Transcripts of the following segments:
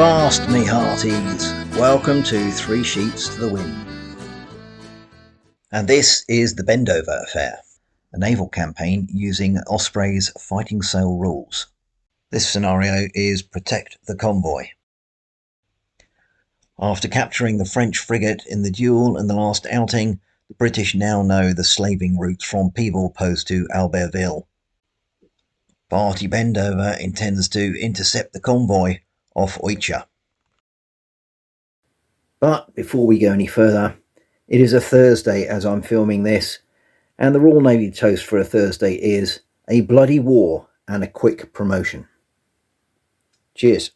Avast, me hearties! Welcome to Three Sheets to the Wind. And this is the Bendover affair, a naval campaign using Osprey's fighting sail rules. This scenario is protect the convoy. After capturing the French frigate in the duel in the last outing, the British now know the slaving routes from Peeble Post to Albertville. Party Bendover intends to intercept the convoy off Oicha. But before we go any further, it is a Thursday as I'm filming this, and the Royal Navy toast for a Thursday is a bloody war and a quick promotion. Cheers.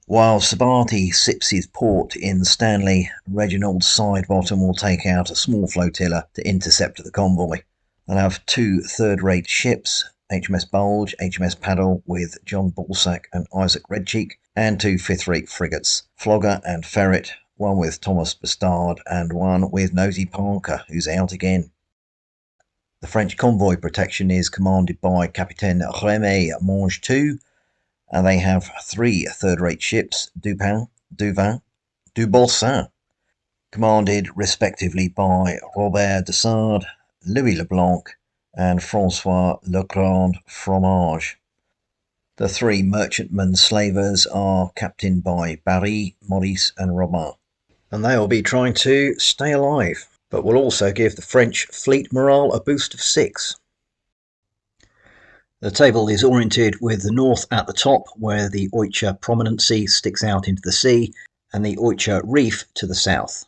While Sabati sips his port in Stanley, Reginald Sidebottom will take out a small flotilla to intercept the convoy. They'll have two third-rate ships, HMS Bulge, HMS Paddle with John Ballsack and Isaac Redcheek, and two fifth-rate frigates, Flogger and Ferret, one with Thomas Bastard and one with Nosy Parker, who's out again. The French convoy protection is commanded by Capitaine Remy Mange II, and they have three third-rate ships, Dupin, Duvin, Dubalsin, commanded respectively by Robert Dessard, Louis Leblanc, and Francois Le Grand Fromage. The three merchantmen slavers are captained by Barry, Maurice and Robin, and they will be trying to stay alive, but will also give the French fleet morale a boost of 6. The table is oriented with the north at the top, where the Oicha prominency sticks out into the sea, and the Oicha reef to the south.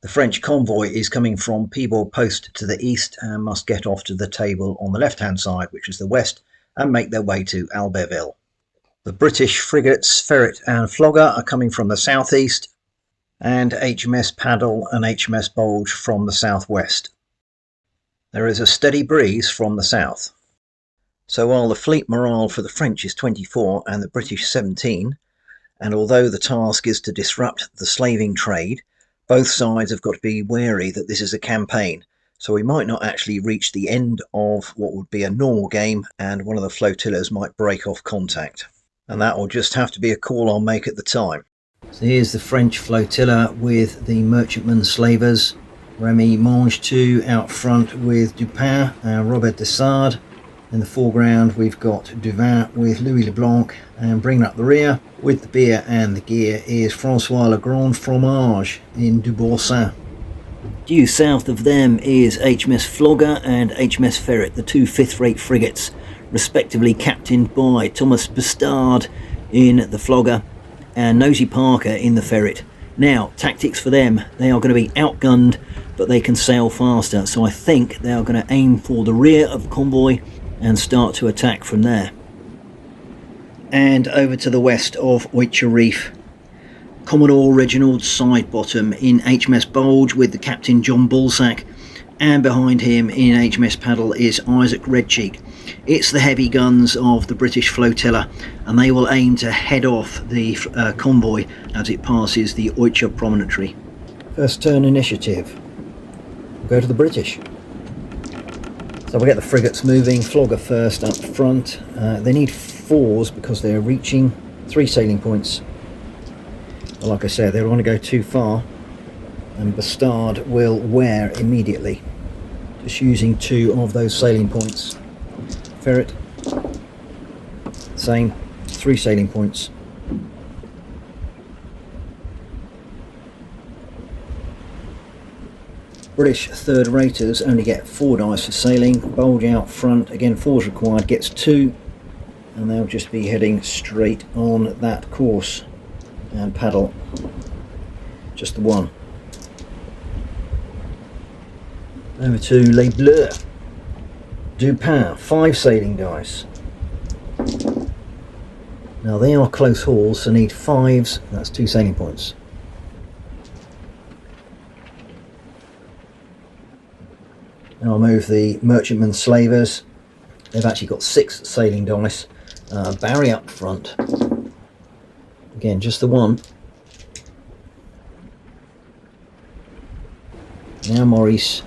The French convoy is coming from Peeble Post to the east and must get off to the table on the left-hand side, which is the west, and make their way to Albertville. The British frigates Ferret and Flogger are coming from the southeast, and HMS Paddle and HMS Bulge from the southwest. There is a steady breeze from the south. So while the fleet morale for the French is 24 and the British 17, and although the task is to disrupt the slaving trade, both sides have got to be wary that this is a campaign, so we might not actually reach the end of what would be a normal game and one of the flotillas might break off contact. And that will just have to be a call I'll make at the time. So here's the French flotilla with the merchantmen slavers. Remy Mange II out front with Dupin and Robert Dessard. In the foreground we've got Duvin with Louis Leblanc, and bringing up the rear with the beer and the gear is Francois Le Grand Fromage in Dubalsin. Due south of them is HMS Flogger and HMS Ferret, the two fifth-rate frigates, respectively captained by Thomas Bastard in the Flogger and Nosy Parker in the Ferret. Now, tactics for them, they are going to be outgunned, but they can sail faster, so I think they are going to aim for the rear of the convoy and start to attack from there. And over to the west of Oicha Reef, Commodore Reginald Sidebottom in HMS Bulge with the Captain John Ballsack, and behind him in HMS Paddle is Isaac Redcheek. It's the heavy guns of the British flotilla, and they will aim to head off the convoy as it passes the Oicha promontory. First turn initiative. We'll go to the British. So we'll get the frigates moving. Flogger first up front. They need 4s because they're reaching 3 sailing points. But like I said, they don't want to go too far, and Bastard will wear immediately, just using 2 of those sailing points. Ferret, same, 3 sailing points. British third raters only get 4 dice for sailing. Bulge out front, again 4's required, gets 2, and they'll just be heading straight on that course. And Paddle, just the 1. Over to Les Bleus. Dupin, 5 sailing dice. Now they are close hauls, so need 5s, that's 2 sailing points. Now I'll move the merchantmen slavers. They've actually got 6 sailing dice. Barry up front. Again, just the 1. Now Maurice.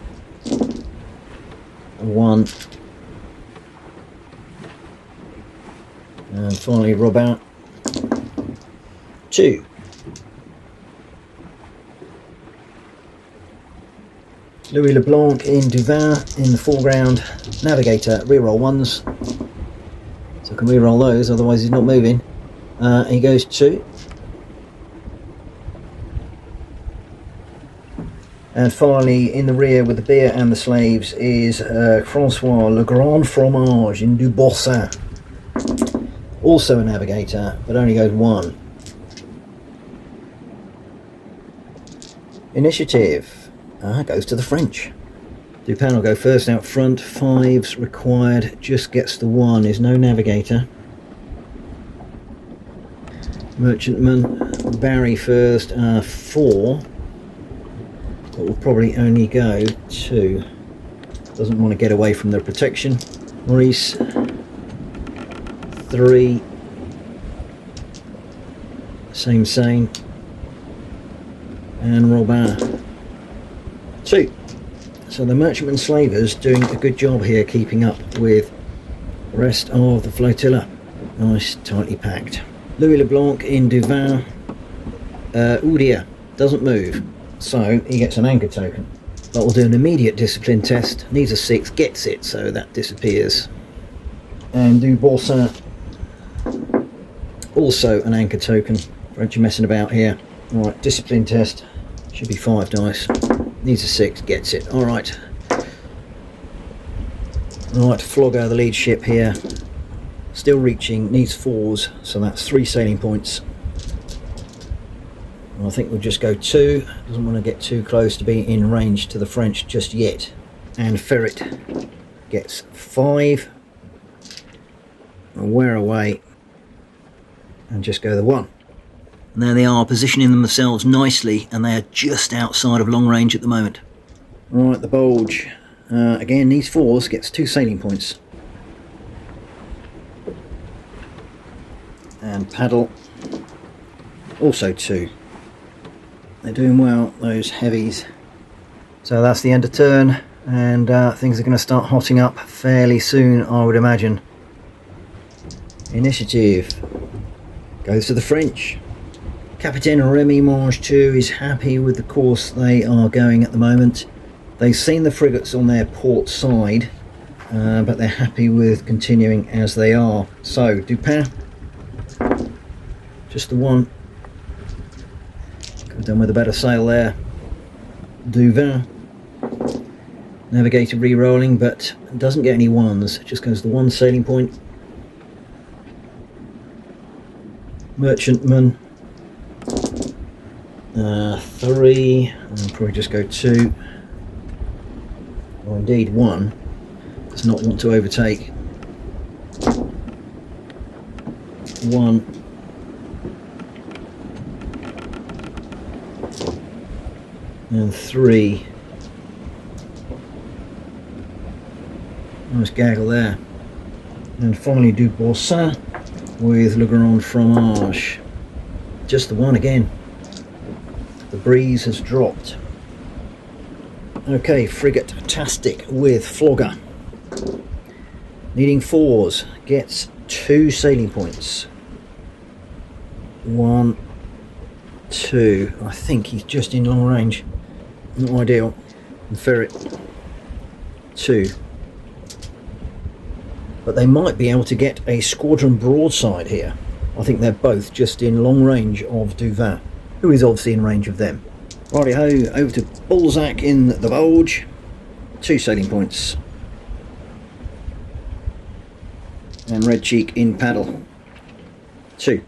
1. And finally Robin 2. Louis Leblanc in Duvin in the foreground. Navigator, reroll 1s. So I can reroll those, otherwise he's not moving. He goes 2. And finally, in the rear with the beer and the slaves is Francois Le Grand Fromage in Du Bossin. Also a navigator, but only goes 1. Initiative goes to the French. Dupin will go first out front. 5s required, just gets the 1, is no navigator. Merchantman, Barry first, 4. But will probably only go 2. Doesn't want to get away from the protection. Maurice 3. Same. And Robin 2. So the merchantman slavers doing a good job here, keeping up with the rest of the flotilla. Nice, tightly packed. Louis Leblanc in Duvin. Oudia doesn't move, so he gets an anchor token. But we'll do an immediate discipline test. Needs a 6, gets it, so that disappears. And Du Bossin, also an anchor token. Aren't you messing about here? Alright, discipline test. Should be 5 dice. Needs a 6, gets it. Alright. Alright, Flogger, the lead ship here. Still reaching, needs 4s, so that's 3 sailing points. I think we'll just go 2. Doesn't want to get too close to be in range to the French just yet. And Ferret gets 5. And wear away. And just go the 1. And there they are, positioning themselves nicely, and they are just outside of long range at the moment. Right, the Bulge. Again, needs 4s, gets 2 sailing points. And Paddle, also 2. They're doing well, those heavies. So that's the end of turn, and things are going to start hotting up fairly soon, I would imagine. Initiative goes to the French. Captain Remy Mange 2 is happy with the course they are going at the moment. They've seen the frigates on their port side, but they're happy with continuing as they are. So, Dupin, just the 1. Could have done with a better sail there. Duvin, navigator re-rolling, but doesn't get any 1s, just goes the 1 sailing point. Merchantman, 3, I'll probably just go 2, or indeed 1, does not want to overtake. 1, and 3. Nice gaggle there. And finally Du Bossin with Le Grand Fromage. Just the 1 again. The breeze has dropped. Okay, Frigate-tastic with Flogger. Needing 4s, gets 2 sailing points. 1, 2. I think he's just in long range. Not ideal. And Ferret 2. But they might be able to get a squadron broadside here. I think they're both just in long range of Duvin, who is obviously in range of them. Righty-ho, over to Balzac in the Bulge. 2 sailing points. And Red Cheek in Paddle. 2.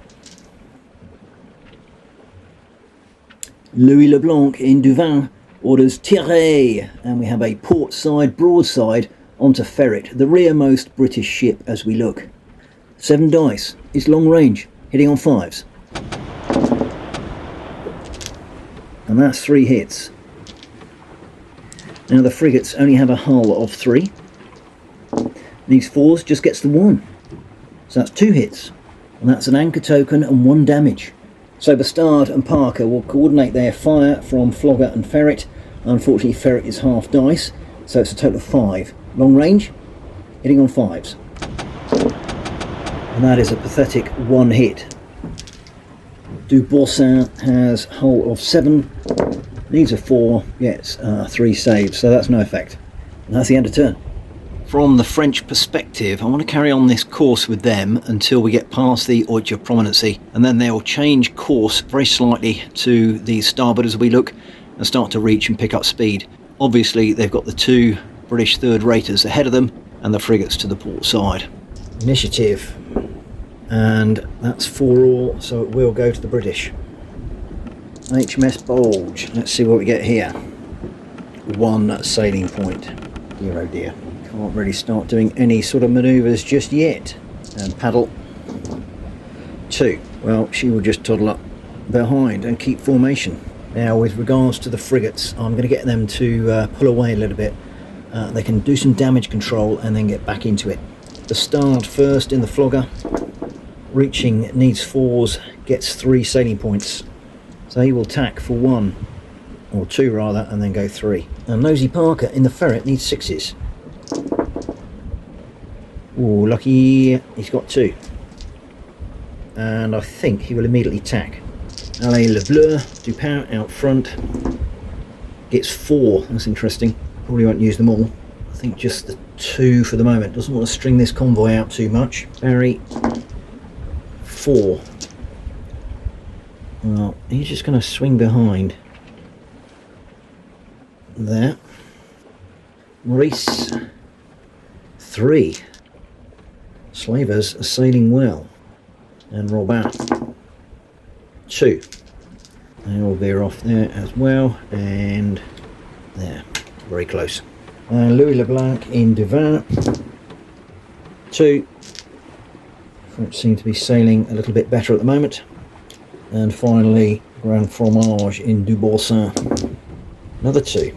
Louis Leblanc in Duvin orders Tirez, and we have a port side broadside onto Ferret, the rearmost British ship as we look. 7 dice, it's long range, hitting on 5s. And that's 3 hits. Now the frigates only have a hull of 3. These 4s just gets the 1. So that's 2 hits. And that's an anchor token and 1 damage. So Bastard and Parker will coordinate their fire from Flogger and Ferret. Unfortunately Ferret is half dice, so it's a total of 5. Long range, hitting on 5s. and that is a pathetic 1 hit. Du Boursin has hull of 7, needs a 4, gets 3 saves, so that's no effect. And that's the end of turn. From the French perspective, I want to carry on this course with them until we get past the Oicha prominency, and then they'll change course very slightly to the starboard as we look and start to reach and pick up speed. Obviously they've got the 2 British third raters ahead of them and the frigates to the port side. Initiative, and that's 4 all, so it will go to the British. HMS Bulge, let's see what we get here. 1 sailing point. Dear oh dear. Can't really start doing any sort of manoeuvres just yet. And paddle. 2. Well, she will just toddle up behind and keep formation. Now, with regards to the frigates, I'm going to get them to pull away a little bit. They can do some damage control and then get back into it. The Stard first in the flogger. Reaching needs 4s, gets 3 sailing points. So he will tack for 1, or 2 rather, and then go 3. And Nosy Parker in the ferret needs 6s. Oh, lucky, he's got 2. And I think he will immediately tack. Allez Le Bleu, Dupin out front. Gets 4, that's interesting. Probably won't use them all. I think just the 2 for the moment. Doesn't want to string this convoy out too much. Barry, 4. Well, he's just going to swing behind. There. Reese, 3. Slavers are sailing well. And Robin, 2. They will veer off there as well. And there, very close. Louis Leblanc in Devin, 2. French seem to be sailing a little bit better at the moment. And finally, Grand Fromage in Du Boursin, another 2.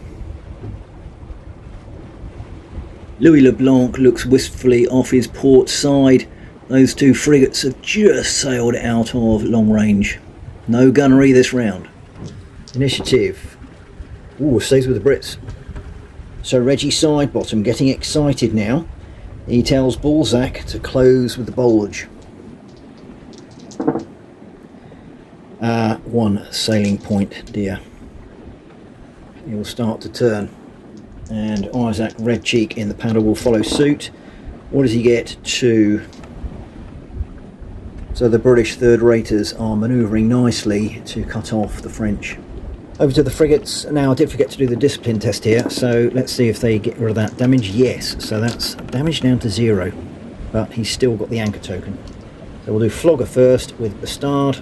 Louis Leblanc looks wistfully off his port side. Those 2 frigates have just sailed out of long range. No gunnery this round. Initiative. Ooh, stays with the Brits. So Reggie Sidebottom getting excited now. He tells Balzac to close with the bulge. 1 sailing point, dear. He will start to turn. And Isaac Red Cheek in the paddle will follow suit. What does he get? 2. So the British third raters are manoeuvring nicely to cut off the French. Over to the frigates. Now, I did forget to do the discipline test here, so let's see if they get rid of that damage. Yes, so that's damage down to 0, but he's still got the anchor token. So we'll do Flogger first with Bastard.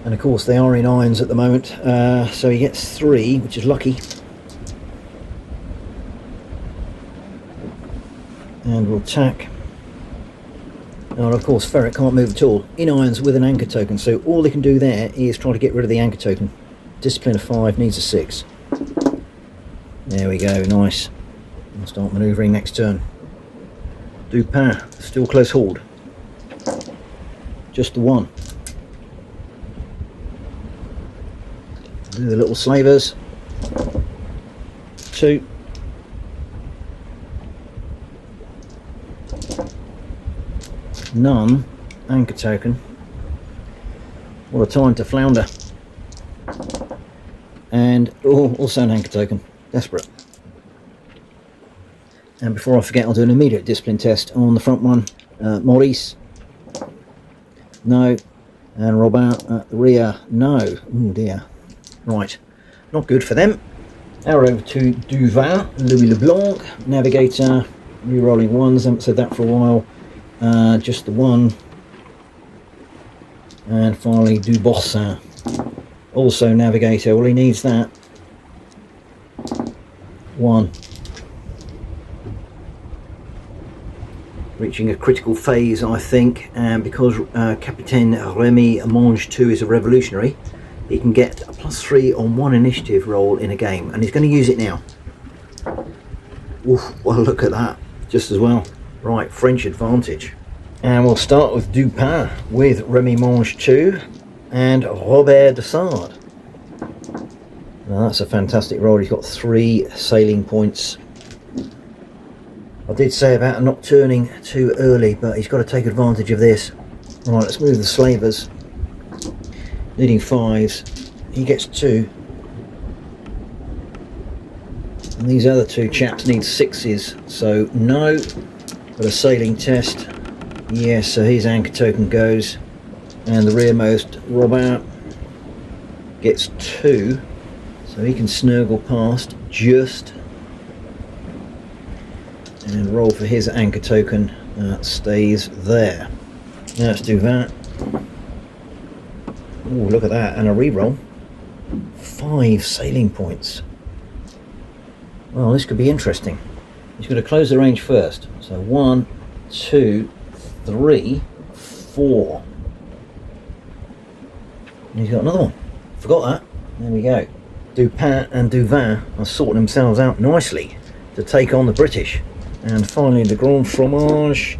And of course they are in irons at the moment, so he gets 3, which is lucky. And we'll tack. And of course ferret can't move at all. In irons with an anchor token, so all they can do there is try to get rid of the anchor token. Discipline of 5, needs a 6. There we go, nice. I'll start manoeuvring next turn. Dupin, still close hauled. Just the 1. Do the little slavers. 2. None. Anchor token. What a time to flounder. And also an anchor token. Desperate. And before I forget, I'll do an immediate discipline test on the front one. Maurice. No. And Robin at the rear. No. Oh dear. Right. Not good for them. Now we're over to Duvin. Louis Leblanc. Navigator. Rerolling 1s. Haven't said that for a while. Just the 1. And finally Du Boursin. Also Navigator. Well, he needs that. 1. Reaching a critical phase, I think, and because Capitaine Remy Mange 2 is a revolutionary, he can get a +3 on 1 initiative roll in a game, and he's going to use it now. Oof, well, look at that, just as well. Right, French advantage. And we'll start with Dupin with Remy Mange 2 and Robert de Sade. Now that's a fantastic roll. He's got 3 sailing points. I did say about not turning too early, but he's got to take advantage of this. Right, let's move the slavers. Needing 5s. He gets 2. And these other 2 chaps need 6s, so no. But a sailing test. Yes, so his anchor token goes. And the rearmost Robert gets 2. So he can snuggle past just. And roll for his anchor token. That stays there. Now let's do that. Oh, look at that. And a reroll. 5 sailing points. Well, this could be interesting. He's going to close the range first. So 1, 2, 3, 4. And he's got another one. Forgot that. There we go. Dupin and Duvin are sorting themselves out nicely to take on the British. And finally the Grand Fromage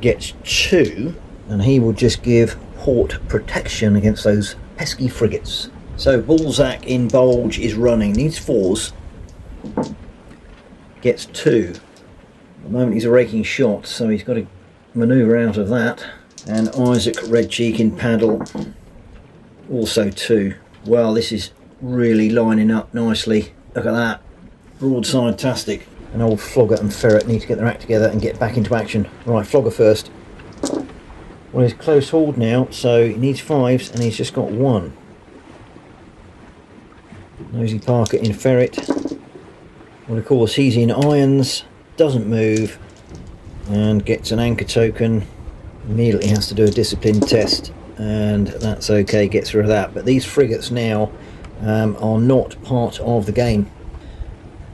gets 2, and he will just give port protection against those pesky frigates. So Balzac in Bulge is running, needs 4s, gets 2. At the moment he's a raking shot, so he's got to manoeuvre out of that. And Isaac Reggie in Paddle, also 2. Well, this is really lining up nicely. Look at that, broadside-tastic. And old Flogger and Ferret need to get their act together and get back into action. Right, Flogger first. Well, he's close hauled now, so he needs 5s, and he's just got 1. Nosy Parker in Ferret. Well, of course, he's in irons, doesn't move, and gets an anchor token. Immediately has to do a discipline test, and that's okay, gets rid of that. But these frigates now are not part of the game.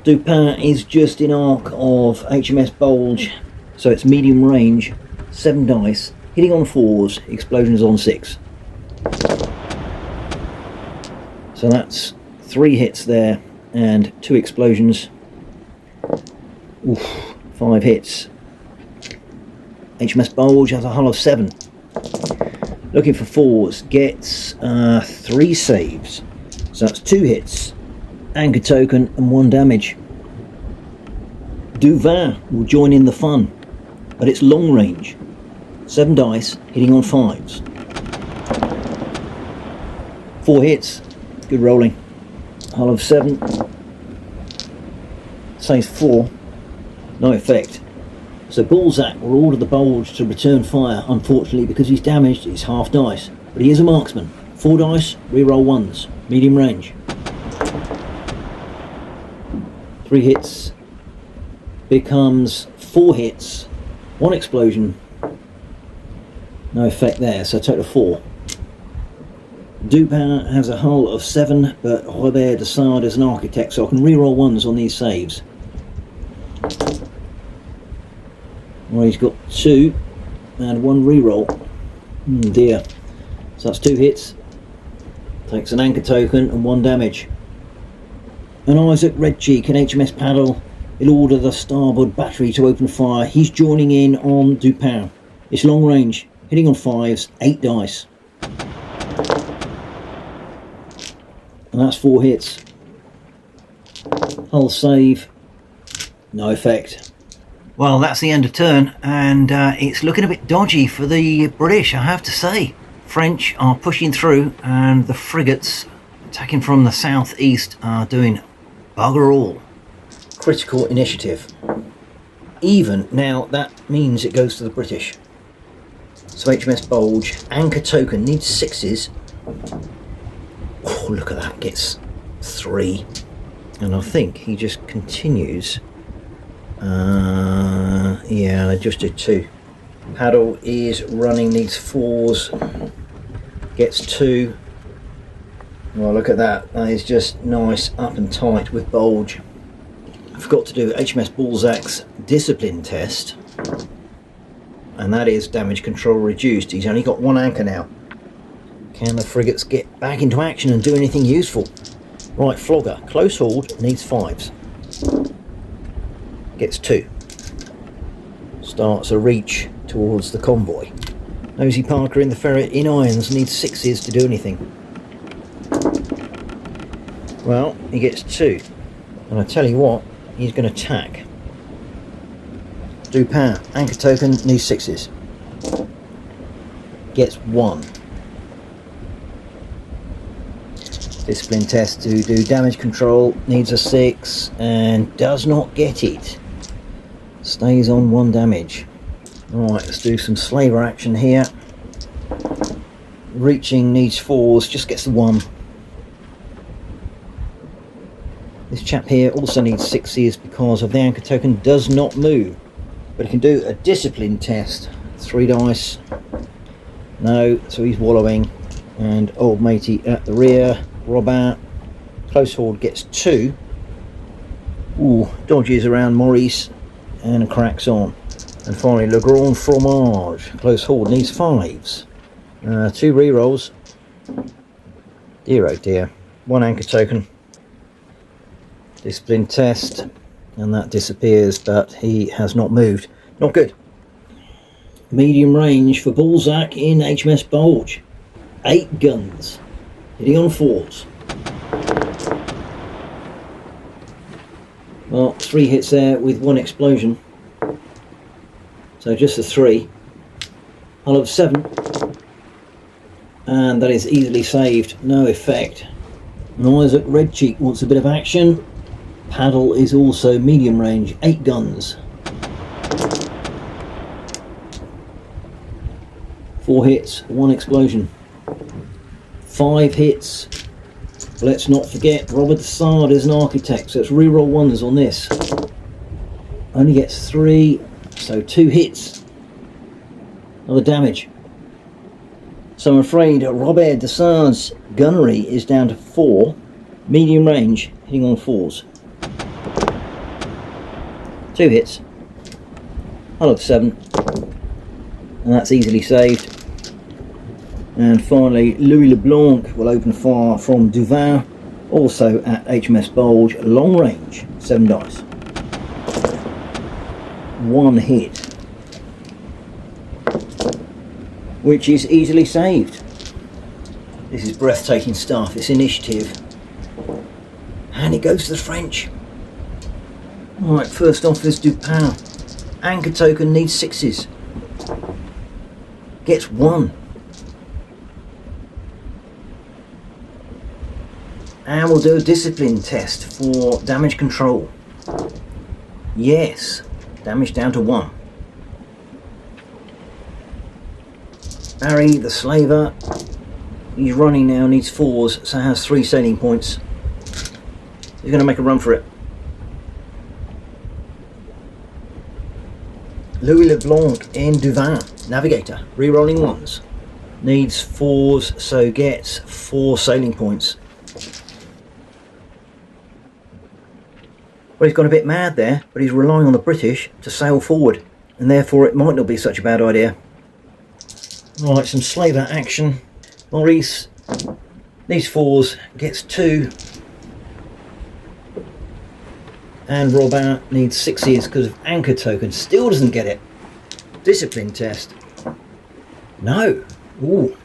Dupin is just in arc of HMS Bulge, so it's medium range, 7 dice, hitting on 4s, explosions on 6. So that's 3 hits there and 2 explosions. Oof, 5 hits. HMS Bulge has a hull of 7. Looking for 4s, gets 3 saves. So that's 2 hits, anchor token and 1 damage. Duvin will join in the fun, but it's long range. 7 dice, hitting on 5s. 4 hits, good rolling. Hull of 7. Saves 4, no effect. So Balzac will order the Bulge to return fire. Unfortunately, because he's damaged, it's half dice. But he is a marksman. 4 dice, reroll 1s, medium range. 3 hits becomes 4 hits, 1 explosion, no effect there, so total 4. Dupin has a hull of 7, but Robert Desard is an architect, so I can reroll 1s on these saves. Well, he's got 2 and 1 reroll. Dear. So that's 2 hits. Takes an anchor token and 1 damage. And Isaac Reggie can HMS Paddle. He'll order the starboard battery to open fire. He's joining in on Dupin. It's long range, hitting on 5s, 8 dice. And that's 4 hits. Hull save, no effect. Well, that's the end of turn, and it's looking a bit dodgy for the British, I have to say. French are pushing through, and the frigates attacking from the southeast are doing bugger all. Critical initiative. Even now, that means it goes to the British. So HMS Bulge, anchor token, needs 6s. Oh, look at that, gets 3. And I think he just continues. Yeah, I just did 2. Paddle is running, needs 4s, gets 2. Well, look at that, that is just nice, up and tight with Bulge. I forgot to do HMS Balzac's discipline test, and that is damage control reduced. He's only got 1 anchor now. Can the frigates get back into action and do anything useful? Right, Flogger, close hauled, needs 5s. Gets 2. Starts a reach towards the convoy. Nosy Parker in the Ferret in irons needs 6s to do anything. Well, he gets 2. And I tell you what, he's going to tack. Dupin, anchor token, needs 6s. Gets 1. Discipline test to do damage control, needs a 6 and does not get it. Stays on 1 damage. Right, let's do some slaver action here. Reaching needs 4s, just gets the 1. This chap here also needs 6s because of the anchor token does not move. But he can do a discipline test. 3 dice. No, so he's wallowing. And old matey at the rear. Robin. Close horde gets 2. Ooh, dodges around Maurice and cracks on. And finally, Le Grand Fromage. Close horde needs 5s. 2 rerolls. Dear oh dear. 1 anchor token. Discipline test. And that disappears, but he has not moved. Not good. Medium range for Balzac in HMS Bulge. 8 guns. Hitting on 4s. Well, 3 hits there with 1 explosion. So just a 3. Hull of 7. And that is easily saved. No effect. And Isaac Redcheek wants a bit of action. Paddle is also medium range. 8 guns. 4 hits, 1 explosion. 5 hits. Let's not forget Robert the Sard is an architect, so let's reroll 1s on this. Only gets 3, so 2 hits. Another damage. So I'm afraid Robert de Sard's gunnery is down to 4. Medium range, hitting on 4s. 2 hits. Hull of 7. And that's easily saved. And finally, Louis Leblanc will open fire from Duvin, also at HMS Bulge, long range, 7 dice. 1 hit, which is easily saved. This is breathtaking stuff. It's initiative. And it goes to the French. Alright, first off is Dupin. Anchor token needs 6s. Gets 1. And we'll do a discipline test for damage control. Yes, damage down to 1. Barry the slaver, he's running now, needs 4s, so has 3 sailing points. He's going to make a run for it. Louis Leblanc in Duvin, navigator, rerolling 1s. Needs 4s, so gets 4 sailing points. Well, he's gone a bit mad there, but he's relying on the British to sail forward, and therefore it might not be such a bad idea. Right, some slaver action. Maurice needs 4s, gets 2. And Robin needs 6s because of anchor token, still doesn't get it. Discipline test. No. Ooh.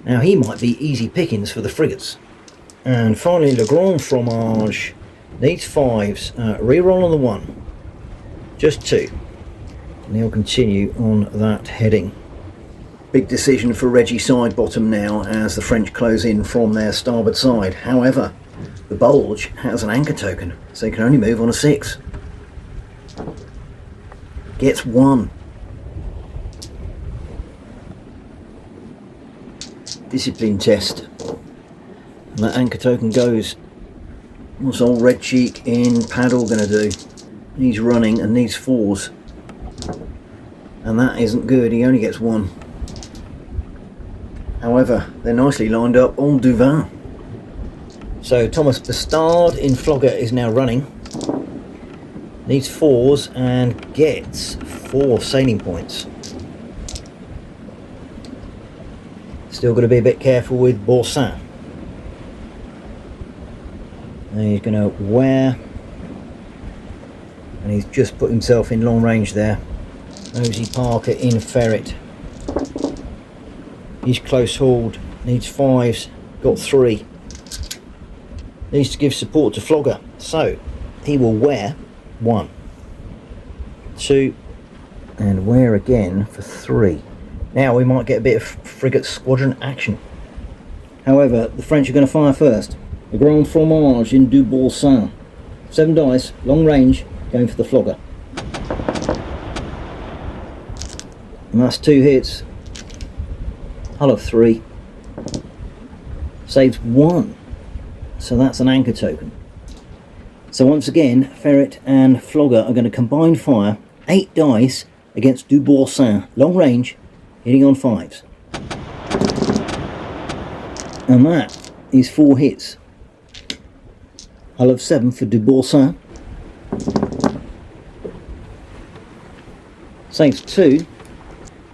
Now he might be easy pickings for the frigates. And finally, Le Grand Fromage needs 5s. Reroll on the 1. Just 2. And he'll continue on that heading. Big decision for Reggie Sidebottom now as the French close in from their starboard side. However, the Bulge has an anchor token, so he can only move on a 6. Gets 1. Discipline test. And that anchor token goes. What's old Red Cheek in Paddle going to do? He's running and needs 4s. And that isn't good, he only gets 1. However, they're nicely lined up on Duvin. So Thomas Bastard in Flogger is now running. Needs 4s and gets 4 sailing points. Still got to be a bit careful with Boursin. And he's going to wear. And he's just put himself in long range there. Nosy Parker in Ferret. He's close hauled. Needs 5s. Got 3. Needs to give support to Flogger. So he will wear 1, 2, and wear again for 3. Now we might get a bit of frigate squadron action. However, the French are going to fire first. The Grand Fromage in Du Boursin. 7 dice, long range, going for the flogger. And that's 2 hits. Hull of 3. Saves 1. So that's an anchor token. So once again, Ferret and Flogger are going to combine fire 8 dice against Du Boursin, long range, hitting on 5s. And that is 4 hits. Hull of 7 for Du Boursin. Saves 2,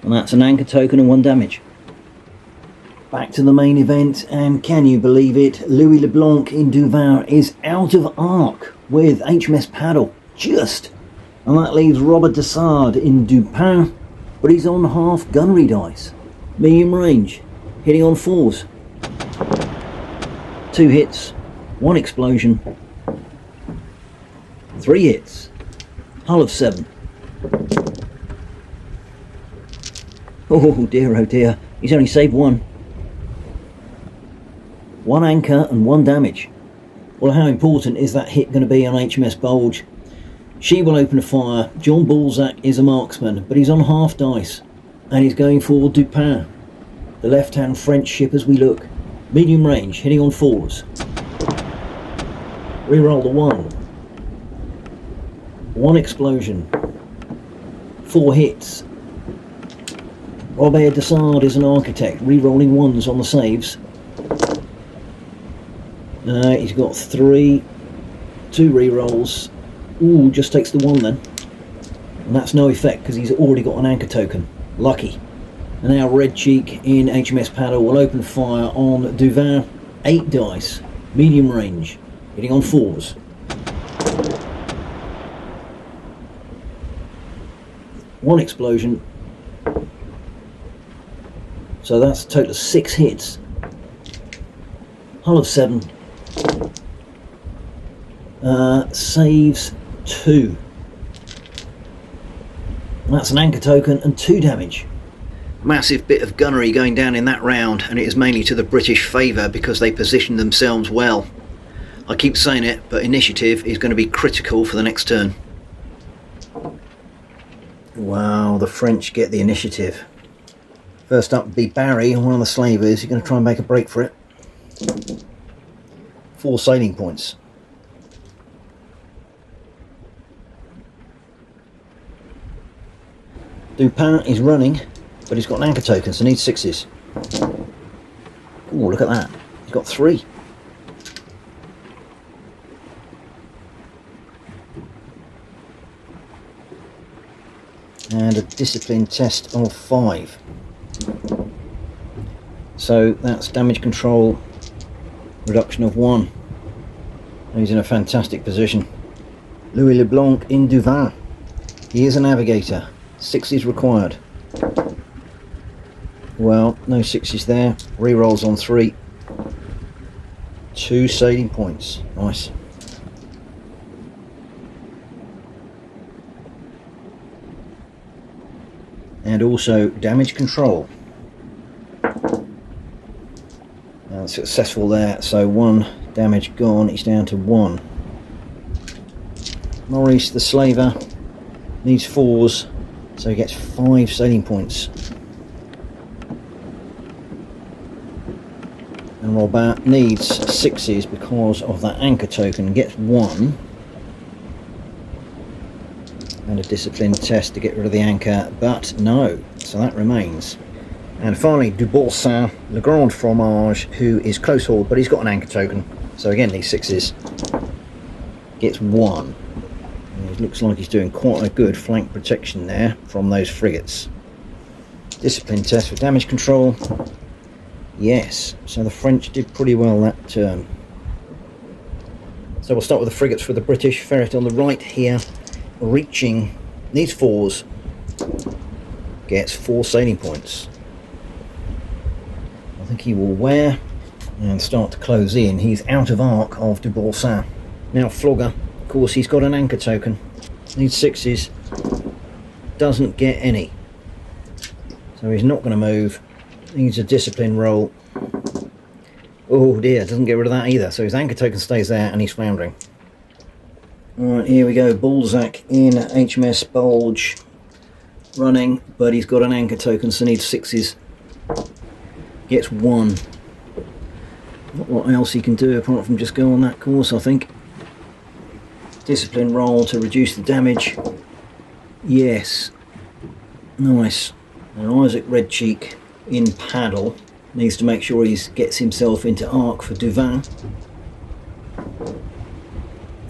and that's an anchor token and 1 damage. Back to the main event, and can you believe it, Louis Leblanc in Duval is out of arc with HMS Paddle, just. And that leaves Robert Dessard in Dupin, but he's on half gunnery dice. Medium range, hitting on 4s. 2 hits, 1 explosion, 3 hits, hull of 7. Oh dear, he's only saved 1. 1 anchor and 1 damage. Well, how important is that hit going to be on HMS Bulge? She will open a fire. John Balzac is a marksman, but he's on half dice, and he's going for Dupin, the left-hand French ship as we look. Medium range, hitting on 4s. Reroll the 1. 1 explosion. 4 hits. Robert Dessard is an architect, re-rolling 1s on the saves. He's got 3, 2 re-rolls. Ooh, just takes the 1 then. And that's no effect because he's already got an anchor token. Lucky. And now Red Cheek in HMS Paddle will open fire on Duvin. 8 dice, medium range, hitting on 4s. One explosion. So that's a total of 6 hits. Hull of 7. Saves 2. And that's an anchor token and 2 damage. Massive bit of gunnery going down in that round, and it is mainly to the British favour because they positioned themselves well. I keep saying it, but initiative is going to be critical for the next turn. Wow, the French get the initiative. First up would be Barry, one of the slavers. You're going to try and make a break for it. 4 sailing points. Dupin is running, but he's got an anchor token, so needs 6s. Oh, look at that. He's got 3. And a discipline test of 5. So that's damage control, reduction of 1. He's in a fantastic position. Louis Leblanc in Duvin. He is a navigator. 6s required. Well, no 6s there. Rerolls on 3. 2 sailing points. Nice. And also damage control. Successful there, so 1 damage gone. He's down to 1. Maurice the slaver needs 4s, so he gets 5 sailing points. And Robert needs 6s because of that anchor token, gets 1. And a discipline test to get rid of the anchor, but no, so that remains. And finally, Du Boursin, Le Grand Fromage, who is close haul, but he's got an anchor token, so again needs 6s. Gets 1. And it looks like he's doing quite a good flank protection there from those frigates. Discipline test for damage control. Yes, so the French did pretty well that turn. So we'll start with the frigates for the British. Ferret on the right here, reaching, needs 4s, gets 4 sailing points. I think he will wear and start to close in. He's out of arc of Du Boursin. Now Flogger, of course he's got an anchor token, needs 6s. doesn't get any. So he's not going to move. Needs a discipline roll. Oh dear, doesn't get rid of that either. So his anchor token stays there and he's floundering. Alright, here we go. Balzac in HMS Bulge. Running, but he's got an anchor token, so needs 6s. Gets 1. Not what else he can do apart from just go on that course, I think. Discipline roll to reduce the damage. Yes. Nice. And Isaac Redcheek in paddle. Needs to make sure he gets himself into arc for Duvin.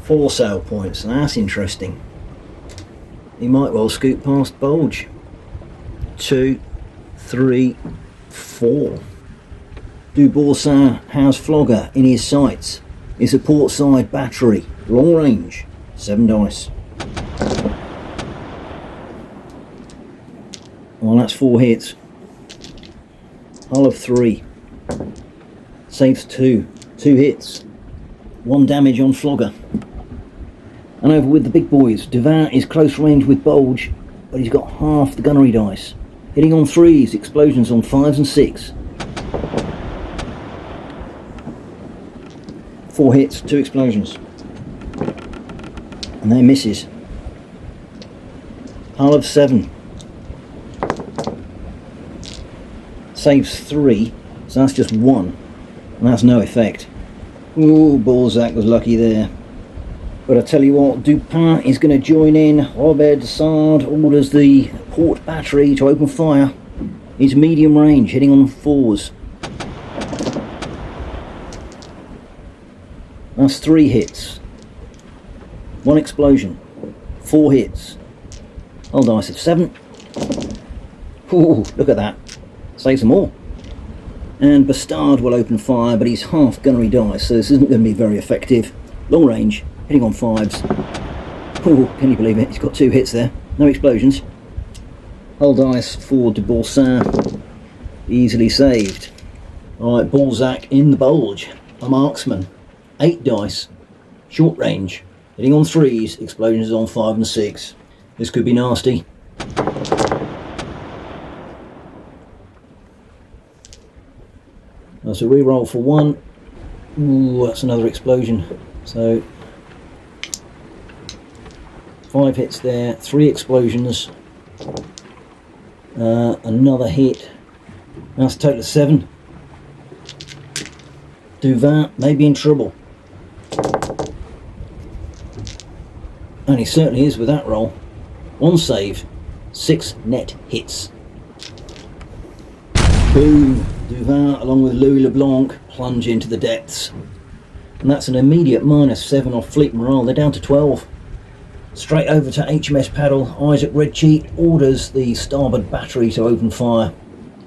4 sail points, that's interesting. He might well scoot past Bulge. 2, 3, 4. Du Boursin has Flogger in his sights. It's a port side battery, long range, 7 dice. Well, that's 4 hits. Hull of 3. Saves 2. 2 hits. 1 damage on Flogger. And over with the big boys. Duvin is close range with Bulge, but he's got half the gunnery dice. Hitting on 3s, explosions on 5s and 6. 4 hits, 2 explosions. And they're misses. Hull of 7. Saves 3, so that's just 1. And that's no effect. Ooh, Balzac was lucky there. But I tell you what, Dupin is going to join in. Robert de Sade orders the port battery to open fire. It's medium range, hitting on 4s. That's 3 hits. 1 explosion. 4 hits. Hull dice of 7. Ooh, look at that. Saves them all. And Bastard will open fire, but he's half gunnery dice, so this isn't going to be very effective. Long range, hitting on 5s. Oh, can you believe it? He's got 2 hits there. No explosions. Hull dice for de Boursin. Easily saved. Alright, Balzac in the Bulge. A marksman. 8 dice. Short range. Hitting on 3s. Explosions on 5 and 6. This could be nasty. That's a reroll for 1. Ooh, that's another explosion. So 5 hits there, 3 explosions, another hit. That's a total of 7. Duvin may be in trouble. And he certainly is with that roll. 1 save, 6 net hits. Boom! Duvin, along with Louis Leblanc, plunge into the depths. And that's an immediate -7 off fleet morale. They're down to 12. Straight over to HMS Paddle. Isaac Redcheek orders the starboard battery to open fire.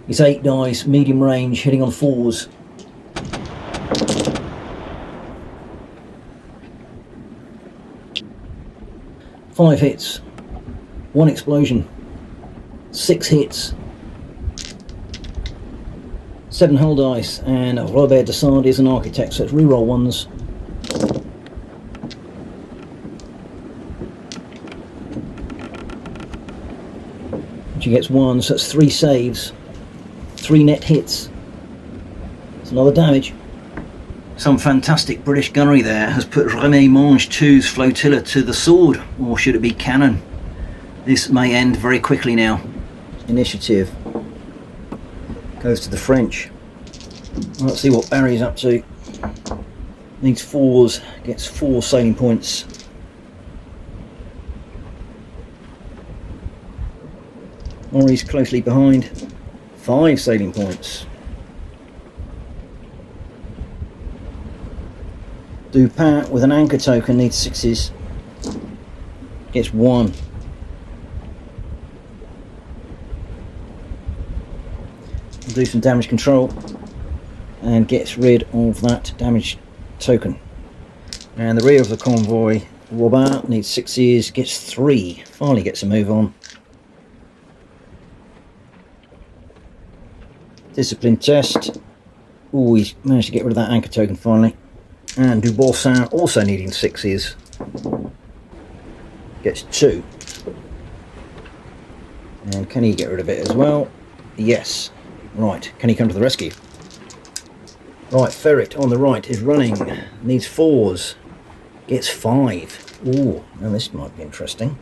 It's 8 dice, medium range, hitting on 4s. Five hits. 1 explosion. 6 hits. 7 hull dice, and Robert de Sade is an architect, so it's reroll 1s. She gets 1, so that's 3 saves, 3 net hits. That's another damage. Some fantastic British gunnery there has put René Mange 2's flotilla to the sword, or should it be cannon? This may end very quickly now. Initiative goes to the French. Let's see what Barry's up to. Needs 4s, gets 4 sailing points. Maury's closely behind, 5 sailing points. Dupin with an anchor token needs 6s, gets 1. Do some damage control and gets rid of that damage token. And the rear of the convoy, Robert needs 6s, gets 3. Finally gets a move on. Discipline test. Oh, he's managed to get rid of that anchor token finally. And Du Boursin also needing 6s. Gets 2. And can he get rid of it as well? Yes. Right, can he come to the rescue? Right, Ferret on the right is running. Needs 4s. Gets 5. Ooh, now this might be interesting.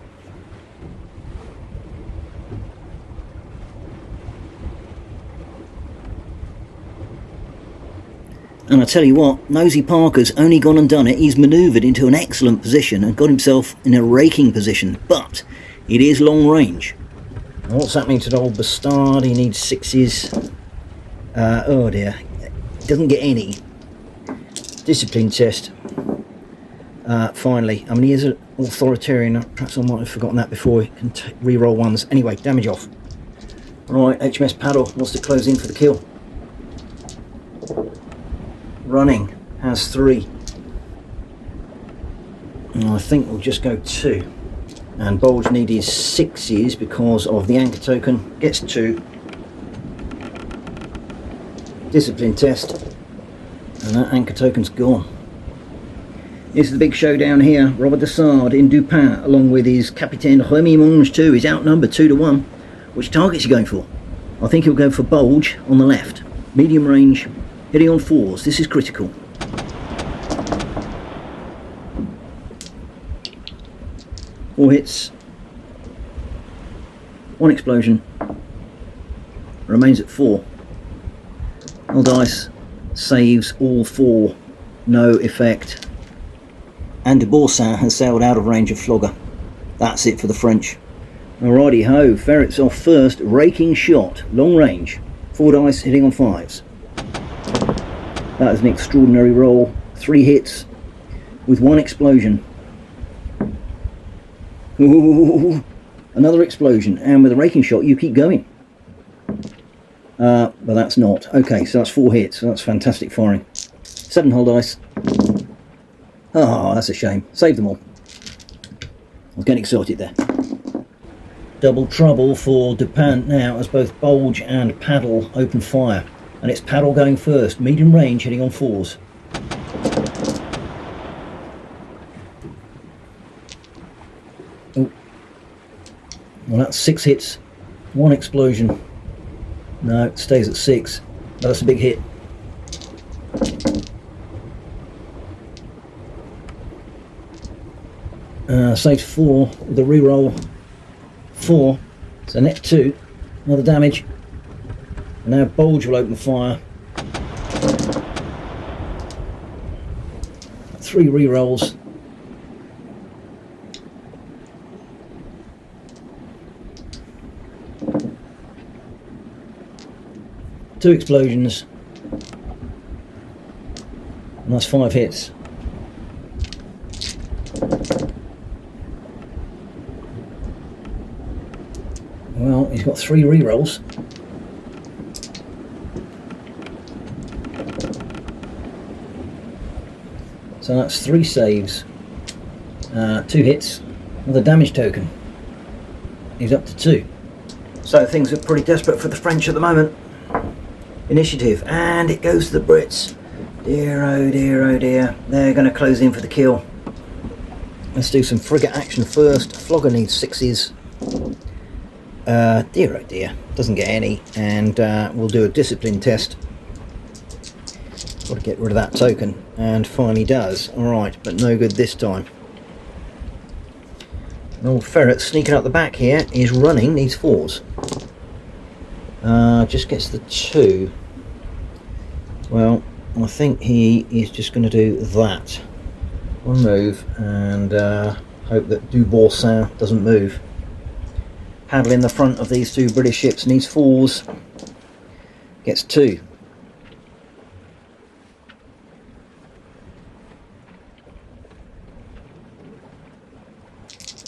And I tell you what, Nosy Parker's only gone and done it. He's manoeuvred into an excellent position and got himself in a raking position, but it is long range. And what's happening to the old bastard? He needs 6s. Oh dear, doesn't get any. Discipline test. Finally, I mean, he is an authoritarian. Perhaps I might have forgotten that before. He can re-roll 1s. Anyway, damage off. Right, HMS Paddle wants to close in for the kill. Running, has 3. And I think we'll just go 2. And Bulge needs his 6s because of the anchor token. Gets 2. Discipline test. And that anchor token's gone. This is the big showdown here. Robert Dessard in Dupin, along with his Capitaine Remy Mange 2. He's outnumbered 2-1. Which targets are you going for? I think he'll go for Bulge on the left. Medium range. Hitting on 4s, this is critical. Four hits. 1 explosion. Remains at 4. Roll dice. Saves all 4. No effect. And de Boursin has sailed out of range of Flogger. That's it for the French. Alrighty ho, Ferret's off first. Raking shot. Long range. 4 dice hitting on 5s. That is an extraordinary roll. 3 hits with 1 explosion. Ooh, another explosion, and with a raking shot you keep going. But that's not. Okay, so that's 4 hits. So that's fantastic firing. 7 hull dice. Oh, that's a shame. Save them all. I was getting excited there. Double trouble for Dupin now as both Bulge and Paddle open fire. And it's Paddle going first, medium range, hitting on 4s. Oh. Well, that's 6 hits, 1 explosion. No, it stays at 6. But that's a big hit. Saves 4 with a reroll. 4. So net 2. Another damage. And now Bulge will open fire. 3 re-rolls. Two explosions. And that's 5 hits. Well, he's got 3 re-rolls. So that's 3 saves, 2 hits, another damage token. He's up to 2. So things are pretty desperate for the French at the moment. Initiative, and it goes to the Brits. Dear, oh dear, oh dear. They're going to close in for the kill. Let's do some frigate action first. Flogger needs 6s. Dear, oh dear. Doesn't get any. And we'll do a discipline test. Got to get rid of that token, and finally does. Alright, but no good this time. An old Ferret sneaking up the back here is running, needs 4s. Just gets the 2. Well, I think he is just going to do that. One move, and hope that Du Boursin doesn't move. Paddle in the front of these 2 British ships, needs 4s. Gets 2.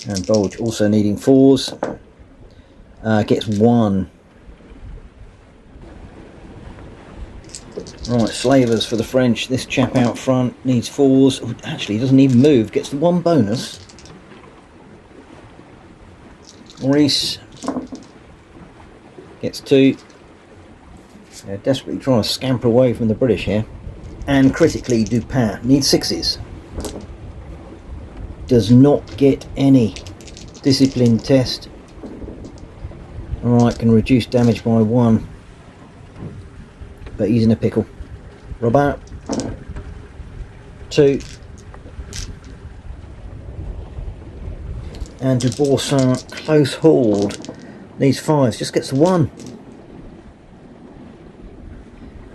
And Bulge also needing 4s. Gets 1. Right, slavers for the French. This chap out front needs 4s. Oh, actually, he doesn't even move. Gets the 1 bonus. Maurice gets 2. They're desperately trying to scamper away from the British here. And critically, Dupin needs 6s. Does not get any. Discipline test. Alright, can reduce damage by 1. But he's in a pickle. Rob out. 2. And Du Boursin, close hold. Needs 5, just gets the 1.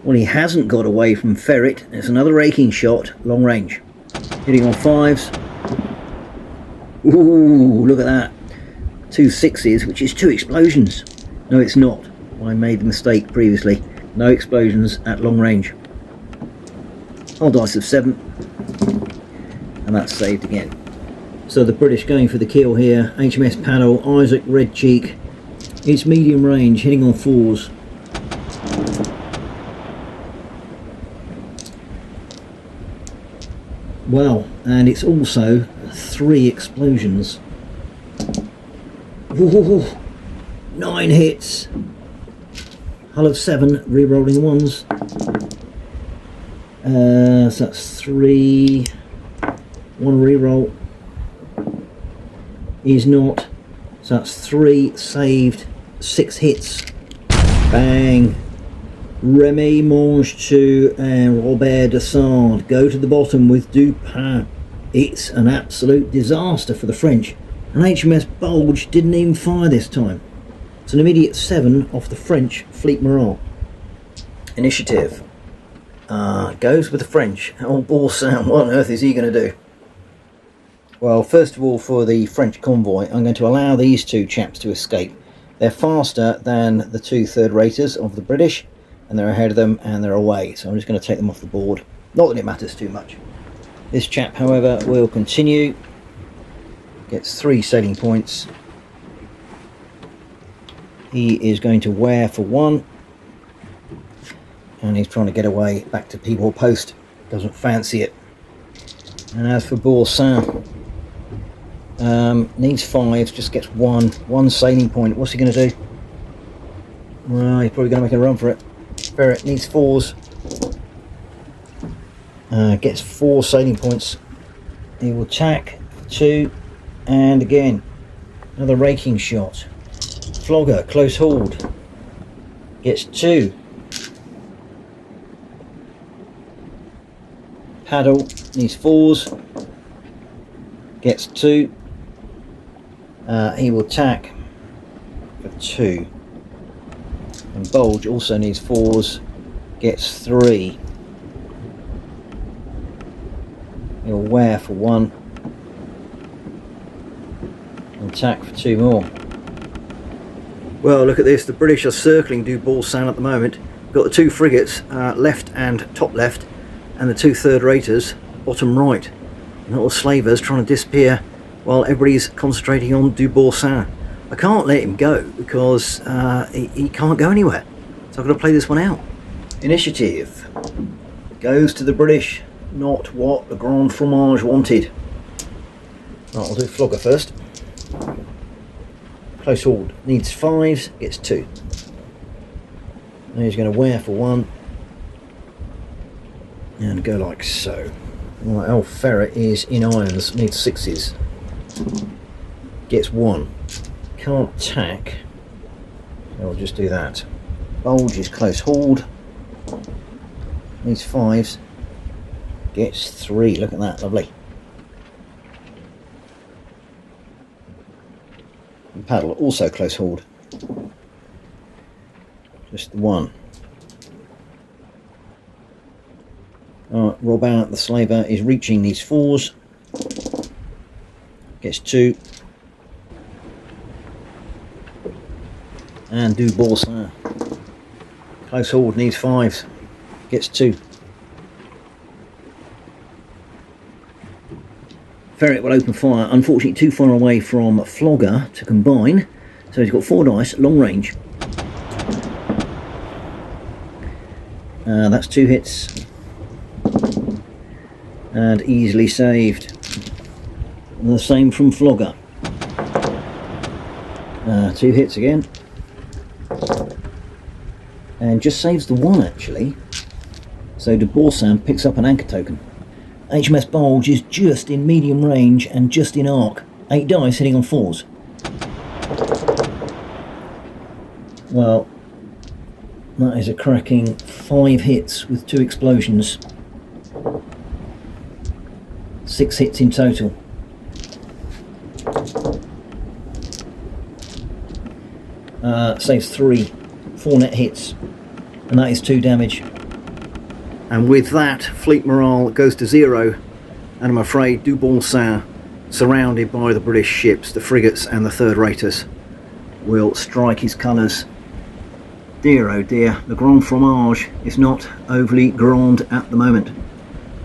Well, he hasn't got away from Ferret. It's another raking shot, long range. Hitting on 5s. Ooh, look at that. 2 6s, which is 2 explosions. No, it's not. I made the mistake previously. No explosions at long range. Whole dice of 7. And that's saved again. So the British going for the kill here. HMS Paddle, Isaac, Red Cheek. It's medium range, hitting on 4s. Well, and it's also 3 explosions. Ooh, 9 hits. Hull of 7, re-rolling 1s. So that's 3. 1 re-roll. Is not. So that's 3 saved. 6 hits. Bang. Remy, Mange 2 and Robert de Sade go to the bottom with Dupin. It's an absolute disaster for the French. And HMS Bulge didn't even fire this time. It's an immediate 7 off the French fleet morale. Initiative. Goes with the French. Oh, Boursin, what on earth is he going to do? Well, first of all, for the French convoy, I'm going to allow these 2 chaps to escape. They're faster than the 2 third-raters of the British, and they're ahead of them, and they're away. So I'm just going to take them off the board. Not that it matters too much. This chap, however, will continue. Gets 3 sailing points. He is going to wear for 1. And he's trying to get away back to Peewall Post. Doesn't fancy it. And as for Boursin, needs 5, just gets 1 sailing point. What's he going to do? Well, he's probably going to make a run for it. Ferret needs 4s. Gets 4 sailing points. He will tack 2, and again another raking shot. Flogger, close hold, gets 2. Paddle needs 4s, gets 2. He will tack for 2. And Bulge also needs 4s, gets 3. He'll wear for 1 and tack for 2 more. Well, look at this. The British are circling Du Boursin at the moment. We've got the 2 frigates, left and top left, and the 2 third-raters, bottom right. And little slavers trying to disappear while everybody's concentrating on Du Boursin. I can't let him go because he can't go anywhere. So I've got to play this one out. Initiative goes to the British. Not what the Grand Fromage wanted. Right, I'll do Flogger first. Close hold, needs 5s, gets 2. Now he's going to wear for 1. And go like so. Right, old Ferret is in irons, needs 6s. Gets 1. Can't tack. I'll just do that. Bulge is close hold. Needs 5s. Gets 3. Look at that, lovely. And Paddle also close hold. Just the 1. Alright, Robin, the slaver, is reaching these 4s. Gets 2. And Du Boursin. Close hold, needs 5s. Gets 2. Ferret will open fire, unfortunately too far away from Flogger to combine, so he's got 4 dice, long range. That's 2 hits, and easily saved. And the same from Flogger. 2 hits again, and just saves the 1 actually, so Du Boursin picks up an anchor token. HMS Bulge is just in medium range and just in arc. 8 dice hitting on 4s. Well, that is a cracking 5 hits with 2 explosions. 6 hits in total. Saves 3, 4 net hits, and that is 2 damage. And with that, fleet morale goes to 0, and I'm afraid Du Bonsin, surrounded by the British ships, the frigates and the third-raters, will strike his colours. Dear oh dear, the Grand Fromage is not overly grand at the moment.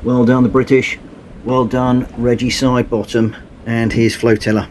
Well done the British, well done Reggie Sidebottom and his flotilla.